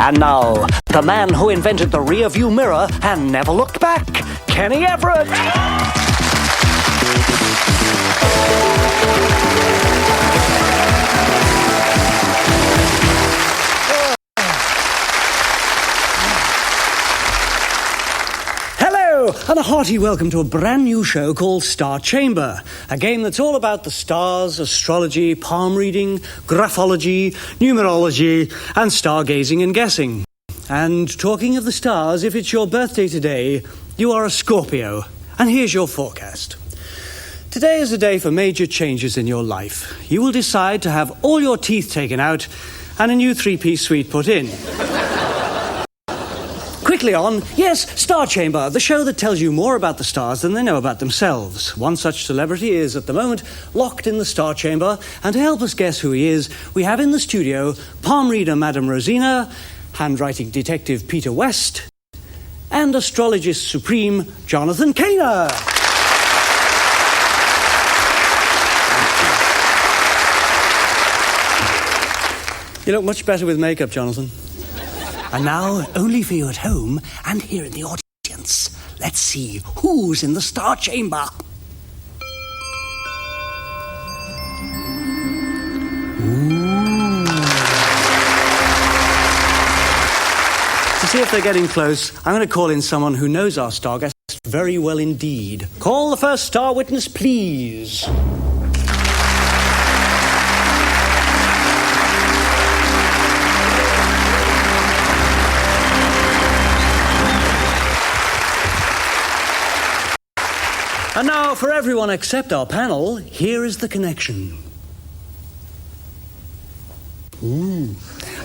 And now, the man who invented the rear-view mirror and never looked back, Kenny Everett. And a hearty welcome to a brand new show called Starchamber, a game that's all about the stars, astrology, palm reading, graphology, numerology, and stargazing and guessing. And talking of the stars, if it's your birthday today, you are a Scorpio. And here's your forecast. Today is a day for major changes in your life. You will decide to have all your teeth taken out and a new three-piece suite put in. Quickly on, yes, Starchamber, the show that tells you more about the stars than they know about themselves. One such celebrity is, at the moment, locked in the Starchamber, and to help us guess who he is, we have in the studio palm reader Madame Rosina, handwriting detective Peter West, and astrologist supreme Jonathan Kaner. You look much better with makeup, Jonathan. And now, only for you at home and here in the audience, let's see who's in the Starchamber. To see if they're getting close, I'm going to call in someone who knows our star guest very well indeed. Call the first star witness, please. And now, for everyone except our panel, here is the connection. And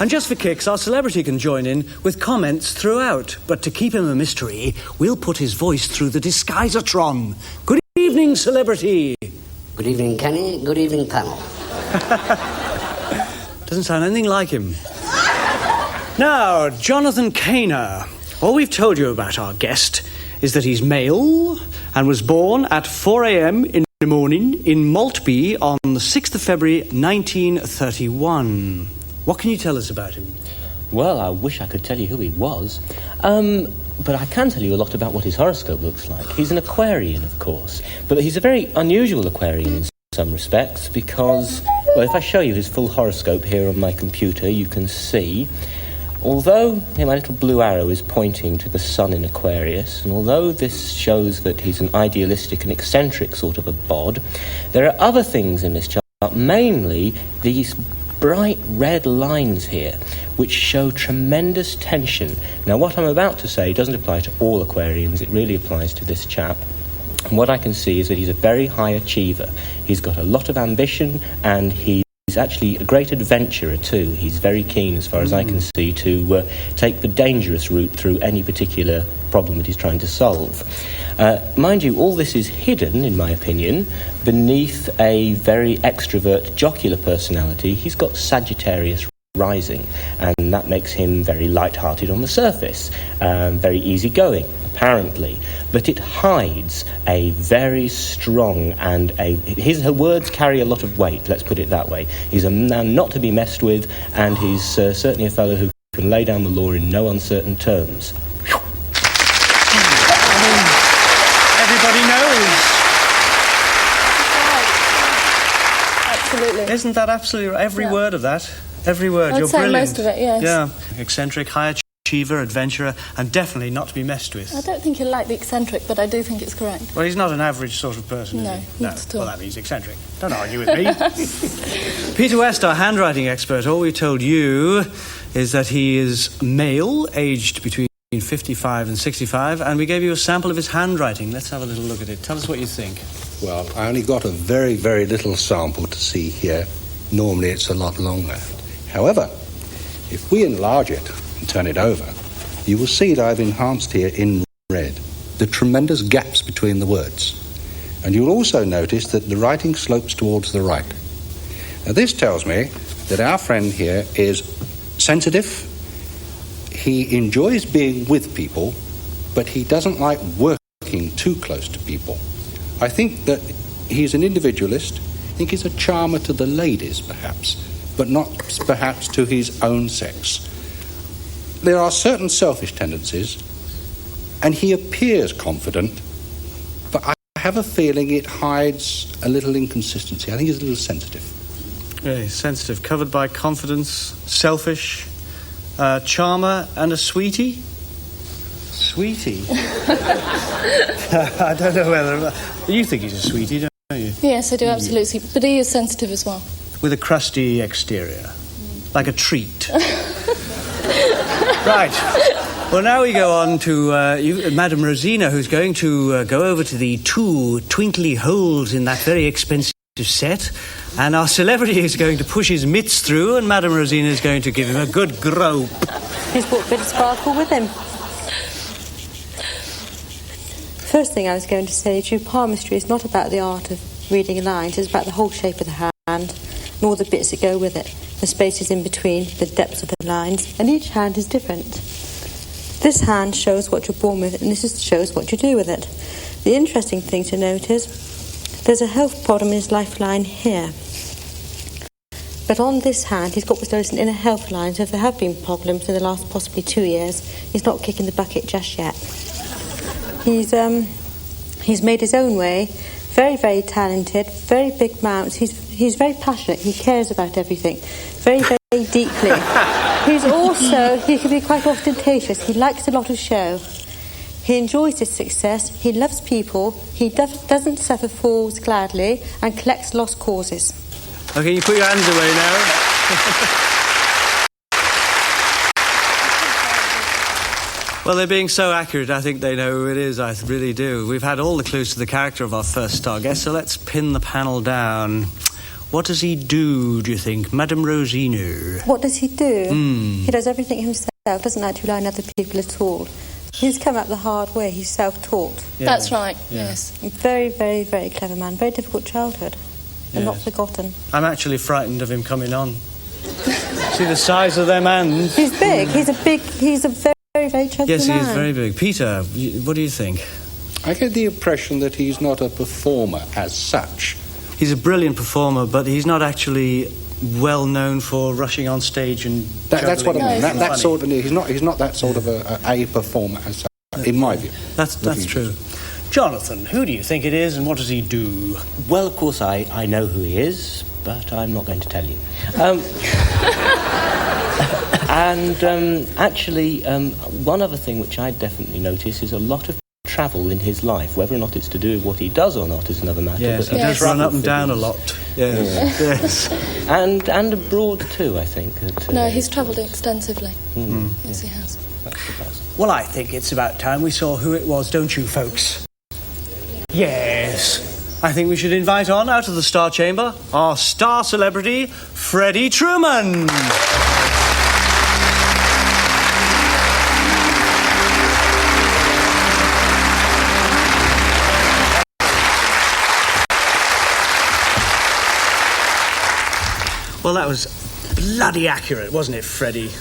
just for kicks, our celebrity can join in with comments throughout. But to keep him a mystery, we'll put his voice through the Disguisatron. Good evening, celebrity. Good evening, Kenny. Good evening, panel. Doesn't sound anything like him. Now, Jonathan Kaner. All we've told you about our guest is that he's male and was born at 4 a.m. in the morning in Maltby on the 6th of February 1931. What can you tell us about him? Well, I wish I could tell you who he was. But I can tell you a lot about what his horoscope looks like. He's an Aquarian, of course. But he's a very unusual Aquarian in some respects because, well, if I show you his full horoscope here on my computer, you can see, although my little blue arrow is pointing to the sun in Aquarius, and although this shows that he's an idealistic and eccentric sort of a bod, there are other things in this chart, mainly these bright red lines here, which show tremendous tension. Now, what I'm about to say doesn't apply to all Aquarians, it really applies to this chap. And what I can see is that he's a very high achiever. He's got a lot of ambition, and he's actually a great adventurer too. He's very keen, as far as I can see, to take the dangerous route through any particular problem that he's trying to solve. Mind you, all this is hidden, in my opinion, beneath a very extrovert, jocular personality. He's got Sagittarius rising, and that makes him very light-hearted on the surface, very easygoing, apparently. But it hides a very strong and her words carry a lot of weight, let's put it that way. He's a man not to be messed with, and he's certainly a fellow who can lay down the law in no uncertain terms. Everybody knows. Absolutely. Isn't that absolutely right? Every word of that. Every word. I'd You're say brilliant. most of it, yes. Yeah. Eccentric, high achiever, adventurer, and definitely not to be messed with. I don't think he'll like the eccentric, but I do think it's correct. Well, he's not an average sort of person, No, is he? not at all. Well, that means eccentric. Don't argue with me. Peter West, our handwriting expert, all we told you is that he is male, aged between 55 and 65, and we gave you a sample of his handwriting. Let's have a little look at it. Tell us what you think. Well, I only got a very, very little sample to see here. Normally it's a lot longer. However, if we enlarge it and turn it over, you will see that I've enhanced here in red the tremendous gaps between the words. And you'll also notice that the writing slopes towards the right. Now, this tells me that our friend here is sensitive. He enjoys being with people, but he doesn't like working too close to people. I think that he's an individualist. I think he's a charmer to the ladies, perhaps, but not perhaps to his own sex. there are certain selfish tendencies, and he appears confident, but I have a feeling it hides a little inconsistency. I think he's a little sensitive. Yeah, he's sensitive, covered by confidence, selfish, charmer, and a sweetie. Sweetie? I don't know whether... You think he's a sweetie, don't you? Yes, I do, absolutely. But he is sensitive as well. With a crusty exterior. Like a treat. Right. Well, now we go on to Madame Rosina, who's going to go over to the 2 twinkly holes in that very expensive set, and our celebrity is going to push his mitts through, and Madame Rosina is going to give him a good grope. He's brought a bit of sparkle with him. First thing I was going to say, true palmistry is not about the art of reading lines, it's about the whole shape of the hand and all the bits that go with it, the spaces in between, the depths of the lines, and each hand is different. This hand shows what you're born with, and this shows what you do with it. The interesting thing to note is there's a health problem in his lifeline here. But on this hand, he's got what's known as an inner health line, so if there have been problems in the last possibly 2 years, he's not kicking the bucket just yet. He's made his own way, very, very talented, very big mounts. He's very passionate. He cares about everything, very, very deeply. He can be quite ostentatious. He likes a lot of show. He enjoys his success. He loves people. He doesn't suffer fools gladly and collects lost causes. Okay, you put your hands away now. Well, they're being so accurate, I think they know who it is. I really do. We've had all the clues to the character of our first star guest, so let's pin the panel down. What does he do you think, Madame Rosina? What does he do? He does everything himself, doesn't like to rely on other people at all. He's come up the hard way. He's self-taught. Yeah. That's right, yes. Very, very, very clever man. Very difficult childhood. And not forgotten. I'm actually frightened of him coming on. See the size of them hands. He's big. He's a very, very chunky man. Yes, he is very big. Peter, what do you think? I get the impression that he's not a performer as such. He's a brilliant performer, but he's not actually well known for rushing on stage and that's what I mean. No, that sort of he's not that sort of a performer as such, in my view. That's true. Jonathan, who do you think it is, and what does he do? Well, of course, I know who he is, but I'm not going to tell you. Actually, one other thing which I definitely notice is a lot of travel in his life. Whether or not it's to do with what he does or not is another matter. Yes, but he does run up and down a lot. Yes. Yes. And abroad too, I think. No, he's travelled extensively. Yes, he has. Well, I think it's about time we saw who it was, don't you, folks? Yes. I think we should invite on out of the Starchamber our star celebrity, Freddie Truman. Well, that was bloody accurate, wasn't it, Freddie?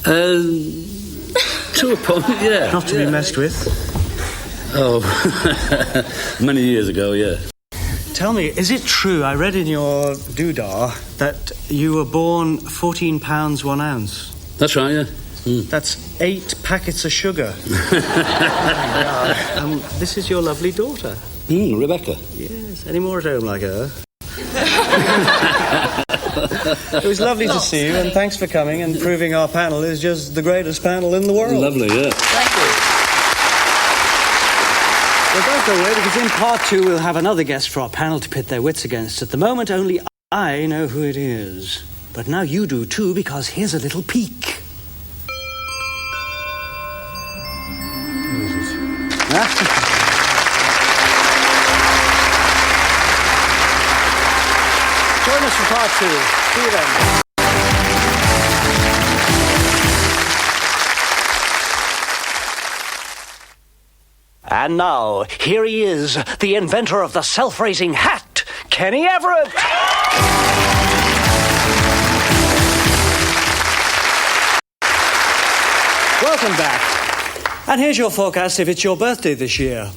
To a point, yeah. Not to be messed with. Oh, many years ago, yeah. Tell me, is it true, I read in your doodah, that you were born 14 pounds 1 ounce? That's right, yeah. That's 8 packets of sugar. This is your lovely daughter. Rebecca. Yes, any more at home like her? It was lovely to see you, and thanks for coming and proving our panel is just the greatest panel in the world. Lovely, yeah. Thank you. Well, don't go away, because in part 2 we'll have another guest for our panel to pit their wits against. At the moment, only I know who it is. But now you do too, because here's a little peek. Who is it? Join us for part 2. See you then. And now, here he is, the inventor of the self-raising hat, Kenny Everett. Welcome back. And here's your forecast if it's your birthday this year.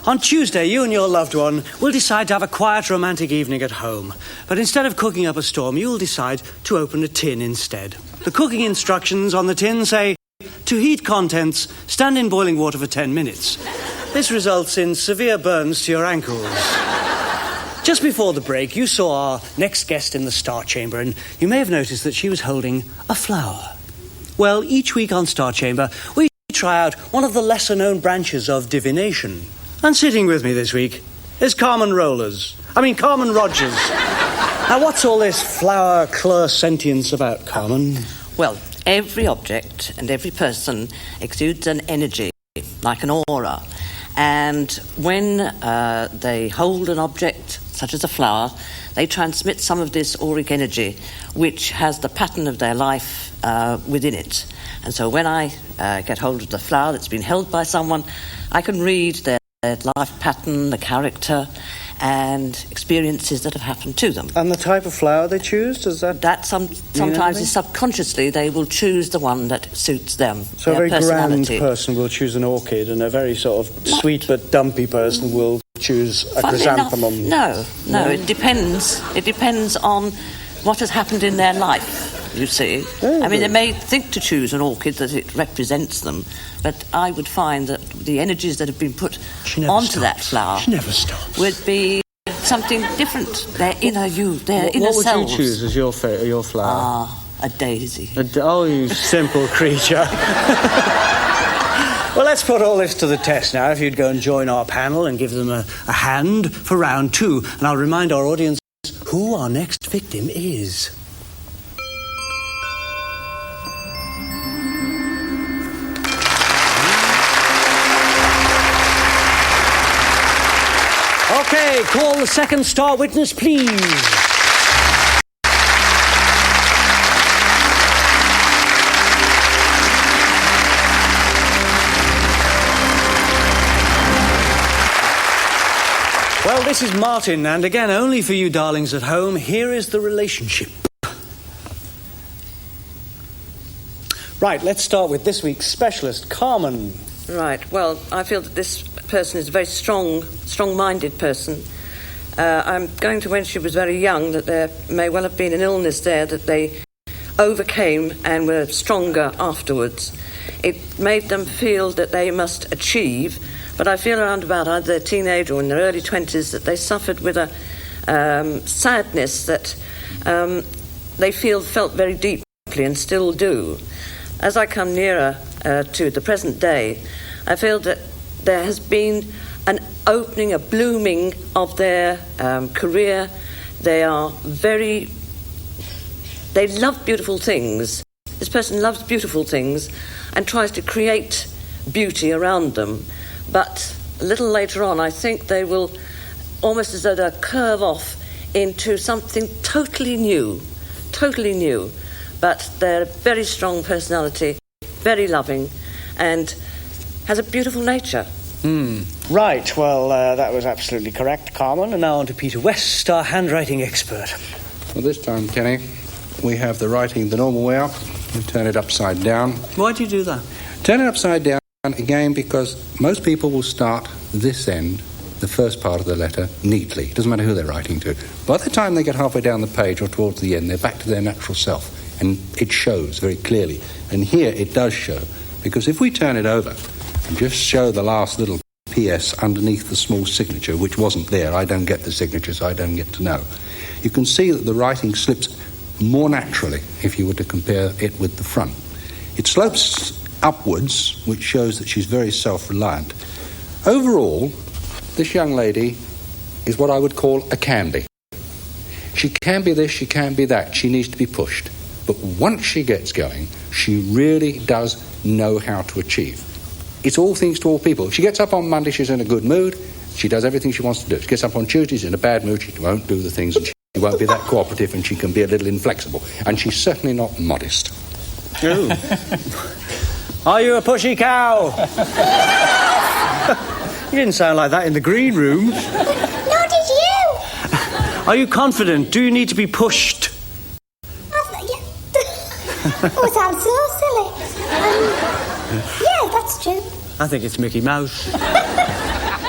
On Tuesday, you and your loved one will decide to have a quiet, romantic evening at home. But instead of cooking up a storm, you'll decide to open a tin instead. The cooking instructions on the tin say, To heat contents, stand in boiling water for 10 minutes. This results in severe burns to your ankles. Just before the break, you saw our next guest in the Starchamber, and you may have noticed that she was holding a flower. Well, each week on Starchamber, we try out one of the lesser-known branches of divination. And sitting with me this week is Carmen Rogers. Now, what's all this flower clairsentience about, Carmen? Well, every object and every person exudes an energy, like an aura. And when they hold an object, such as a flower, they transmit some of this auric energy, which has the pattern of their life within it. And so when I get hold of the flower that's been held by someone, I can read their life pattern, the character, and experiences that have happened to them. And the type of flower they choose, does that sometimes is subconsciously they will choose the one that suits them. So a very grand person will choose an orchid, and a very sort of sweet but dumpy person will choose a chrysanthemum. No, it depends. It depends on what has happened in their life, you see. I mean, they may think to choose an orchid that it represents them, but I would find that the energies that have been put onto that flower would be something different. Their inner you, their inner selves. What would you choose as your flower? A daisy. Oh, you simple creature. Well, let's put all this to the test now. If you'd go and join our panel and give them a hand for round 2. And I'll remind our audience who our next victim is. Okay, call the second star witness, please. Well, this is Martin, and again, only for you darlings at home, here is the relationship. Right, let's start with this week's specialist, Carmen. Right, well, I feel that this person is a very strong-minded person. I'm going to when she was very young, that there may well have been an illness there that they overcame and were stronger afterwards. It made them feel that they must achieve, but I feel around about either their teenage or in their early 20s that they suffered with a sadness that they felt very deeply and still do. As I come nearer to the present day, I feel that there has been an opening, a blooming of their career. They love beautiful things. This person loves beautiful things and tries to create beauty around them. But a little later on, I think they will, almost as though they'll curve off into something totally new. But they're a very strong personality, very loving, and has a beautiful nature. Right, well, that was absolutely correct, Carmen. And now on to Peter West, our handwriting expert. Well, this time, Kenny, we have the writing the normal way up. We turn it upside down. Why do you do that? Turn it upside down, again, because most people will start this end, the first part of the letter, neatly. It doesn't matter who they're writing to. By the time they get halfway down the page or towards the end, they're back to their natural self. And it shows very clearly. And here it does show, because if we turn it over and just show the last little PS underneath the small signature, which wasn't there, I don't get the signature, so I don't get to know, you can see that the writing slips more naturally if you were to compare it with the front. It slopes upwards, which shows that she's very self-reliant. Overall, this young lady is what I would call a can-be. She can be this, she can be that, she needs to be pushed. But once she gets going, she really does know how to achieve. It's all things to all people. If she gets up on Monday, she's in a good mood, she does everything she wants to do. If she gets up on Tuesday, she's in a bad mood, she won't do the things, and she won't be that cooperative, and she can be a little inflexible. And she's certainly not modest. Ooh. Are you a pushy cow? You didn't sound like that in the green room. Nor did you. Are you confident? Do you need to be pushed? Oh, it sounds so silly. Yeah, that's true. I think it's Mickey Mouse.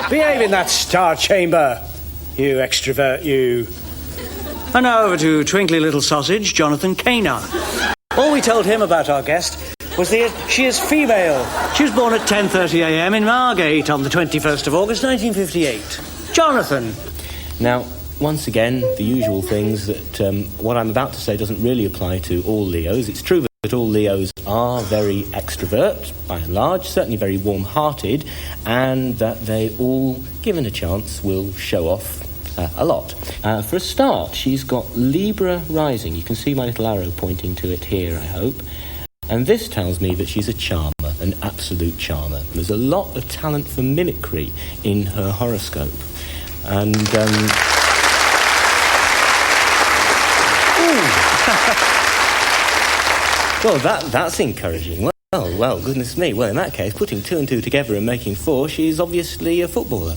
Behave in that Starchamber, you extrovert, you. And now over to Twinkly Little Sausage, Jonathan Caner. All we told him about our guest was She is female. She was born at 10:30 a.m. in Margate on the 21st of August, 1958. Jonathan. Now, once again, the usual things that what I'm about to say doesn't really apply to all Leos. It's true that all Leos are very extrovert, by and large, certainly very warm-hearted, and that they all, given a chance, will show off a lot. For a start, she's got Libra rising. You can see my little arrow pointing to it here, I hope. And this tells me that she's a charmer, an absolute charmer. There's a lot of talent for mimicry in her horoscope. And, well, that's encouraging. Well, goodness me. Well, in that case, putting 2 and 2 together and making 4, she's obviously a footballer.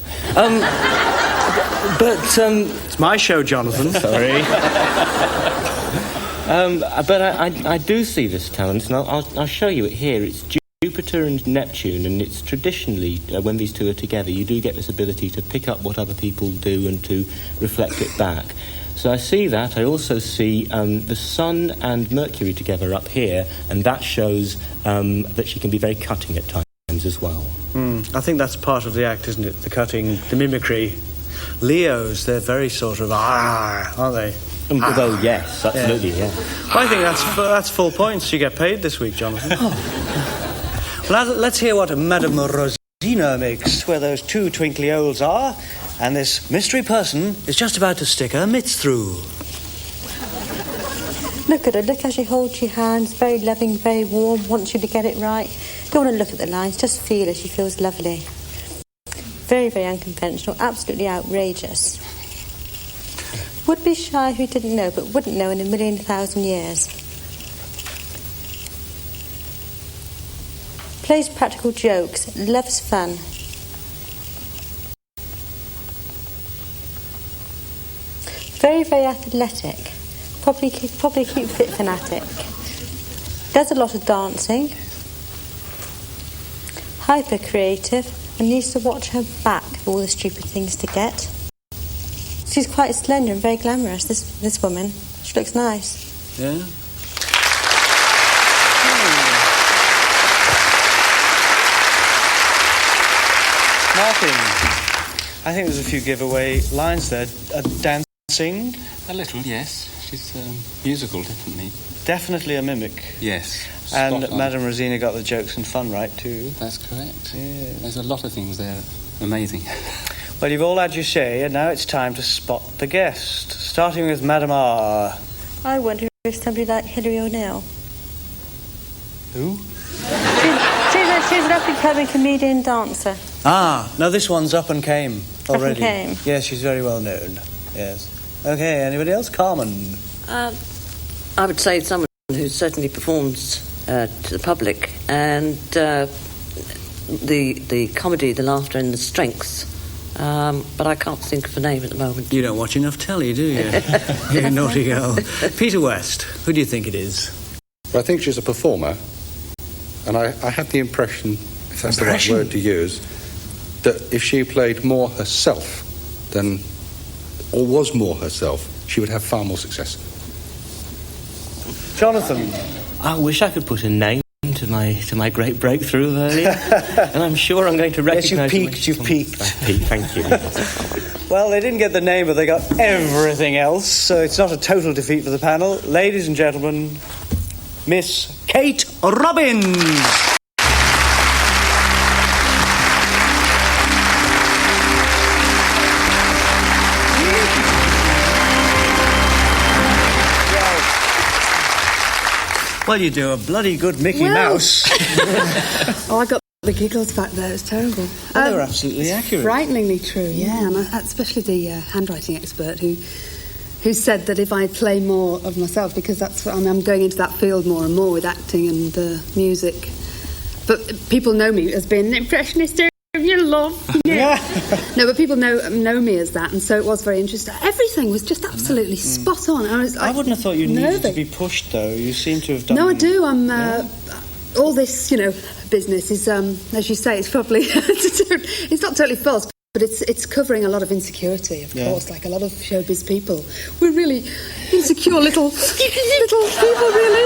But it's my show, Jonathan. Sorry. But I do see this talent, and I'll show you it here. It's Jupiter and Neptune, and it's traditionally, when these two are together, you do get this ability to pick up what other people do and to reflect it back. So I see that. I also see the Sun and Mercury together up here, and that shows that she can be very cutting at times as well. I think that's part of the act, isn't it? The cutting, the mimicry. Leos, they're very sort of aren't they? Well, yes, absolutely, yeah. Well, I think that's full points. You get paid this week, Jonathan. Well, let's hear what Madame Rosina makes, where those 2 twinkly holes are, and this mystery person is just about to stick her mitts through. Look at her. Look how she holds your hands. Very loving, very warm. Wants you to get it right. Don't want to look at the lines. Just feel her. She feels lovely. Very, very unconventional. Absolutely outrageous. Would be shy who didn't know, but wouldn't know in 1,000,000 years. Plays practical jokes. Loves fun. Very, very athletic. Probably keep fit fanatic. Does a lot of dancing. Hyper creative, and needs to watch her back for all the stupid things to get. She's quite slender and very glamorous, this woman. She looks nice. Yeah? Martin, I think there's a few giveaway lines there. Dancing? A little, yes. She's musical, definitely. Definitely a mimic. Yes. And Madame Rosina got the jokes and fun right, too. That's correct. Yeah. There's a lot of things there. Amazing. Well, you've all had your say, and now it's time to spot the guest. Starting with Madame R. I wonder if somebody like Hilary O'Neill. Who? She's an up-and-coming comedian dancer. No, this one's up and came already. Up and came. Yes, she's very well known. Yes. Okay, anybody else? Carmen. I would say someone who certainly performs to the public, and the comedy, the laughter and the strengths. But I can't think of a name at the moment. You don't watch enough telly, do you? You naughty girl. Peter West, who do you think it is? Well, I think she's a performer, and I have the impression, if that's the right word to use, that if she played more herself or was more herself, she would have far more success. Jonathan. I wish I could put a name to my great breakthrough earlier, and I'm sure I'm going to recognise... Yes, you've peaked. I peaked, thank you. Well, they didn't get the name, but they got everything else, so it's not a total defeat for the panel. Ladies and gentlemen, Miss Kate Robbins. Well, you do a bloody good Mickey Mouse. Oh, I got the giggles back there. It was terrible. Well, they were absolutely accurate. Frighteningly true, yeah. And especially the handwriting expert who said that if I play more of myself, because that's what I'm going into that field more and more with acting and music. But people know me as being an impressionist of your love. Yeah. No, but people know me as that, and so it was very interesting. Everything was just absolutely spot on. I wouldn't have thought you needed to be pushed, though. You seem to have done... No, I do. I'm... all this, business is, as you say, it's probably... it's not totally false. But it's covering a lot of insecurity, of course, like a lot of showbiz people. We're really insecure little people, really.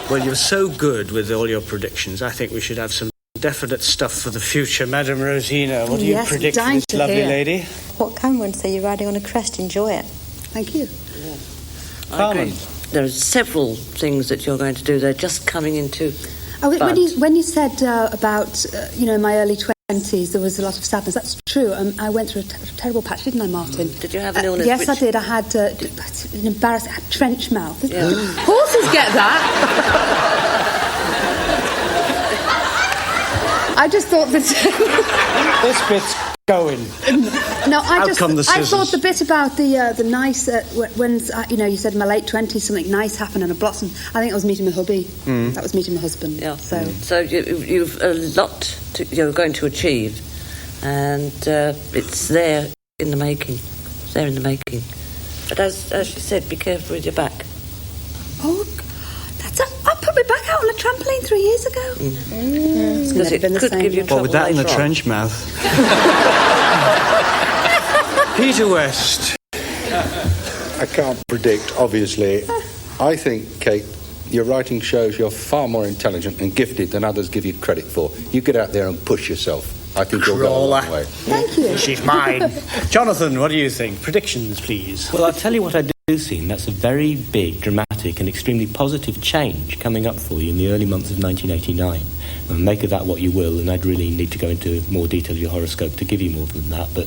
Well, you're so good with all your predictions. I think we should have some definite stuff for the future. Madame Rosina, what do you predict for this lovely lady? What Cameron say, you're riding on a crest, enjoy it. Thank you. I agree. There are several things that you're going to do. They're just coming into... When you said about, my early 20s, there was a lot of sadness. That's true. I went through a terrible patch, didn't I, Martin? Did you have an illness? Yes, I did. I had an embarrassing... I had trench mouth. Yeah. Horses get that. I just thought that... This bit's going. No, I scissors. thought the bit about the nice when you said in my late 20s something nice happened and a blossom. I think I was meeting my hubby. That was meeting my husband. Yeah. So you've a lot you're going to achieve, and it's there in the making. It's there in the making. But as she said, be careful with your back. Oh, I put my back out on a trampoline 3 years ago. Because it could give you trouble. What with that in the trench mouth? Peter West. I can't predict, obviously. I think, Kate, your writing shows you're far more intelligent and gifted than others give you credit for. You get out there and push yourself. I think you'll go a long way. Thank you. She's mine. Jonathan, what do you think? Predictions, please. Well, I'll tell you what I do see, and that's a very big, dramatic and extremely positive change coming up for you in the early months of 1989. And make of that what you will, and I'd really need to go into more detail of your horoscope to give you more than that, but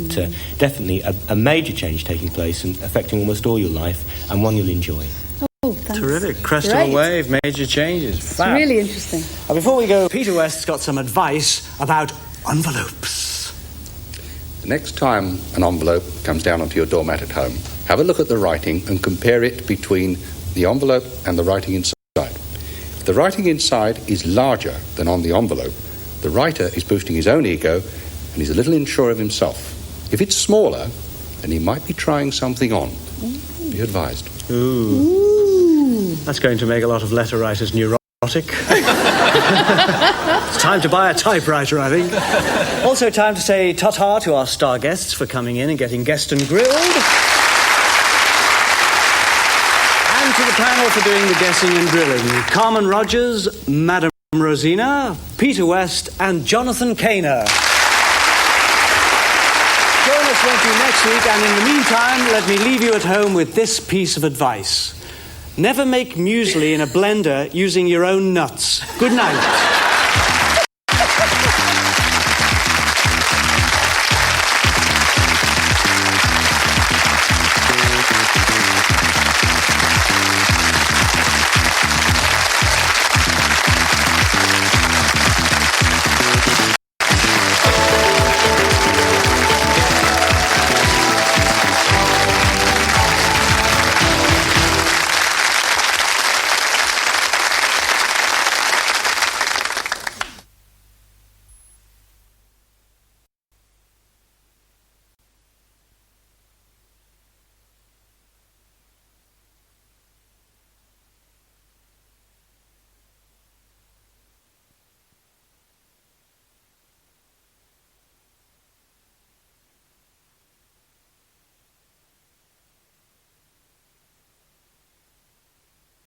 definitely a major change taking place and affecting almost all your life, and one you'll enjoy. Oh, thanks. Terrific. Crest of a wave, major changes. It's really interesting. Before we go, Peter West's got some advice about envelopes. The next time an envelope comes down onto your doormat at home, have a look at the writing and compare it between the envelope and the writing inside. If the writing inside is larger than on the envelope, the writer is boosting his own ego and he's a little unsure of himself. If it's smaller, then he might be trying something on. Be advised. Ooh. That's going to make a lot of letter writers neurotic. It's time to buy a typewriter, I think. Also time to say ta-ta to our star guests for coming in and getting guest and grilled. And to the panel for doing the guessing and grilling. Carmen Rogers, Madame Rosina, Peter West and Jonathan Kaner. Join us, won't you, next week, and in the meantime, let me leave you at home with this piece of advice. Never make muesli in a blender using your own nuts. Good night.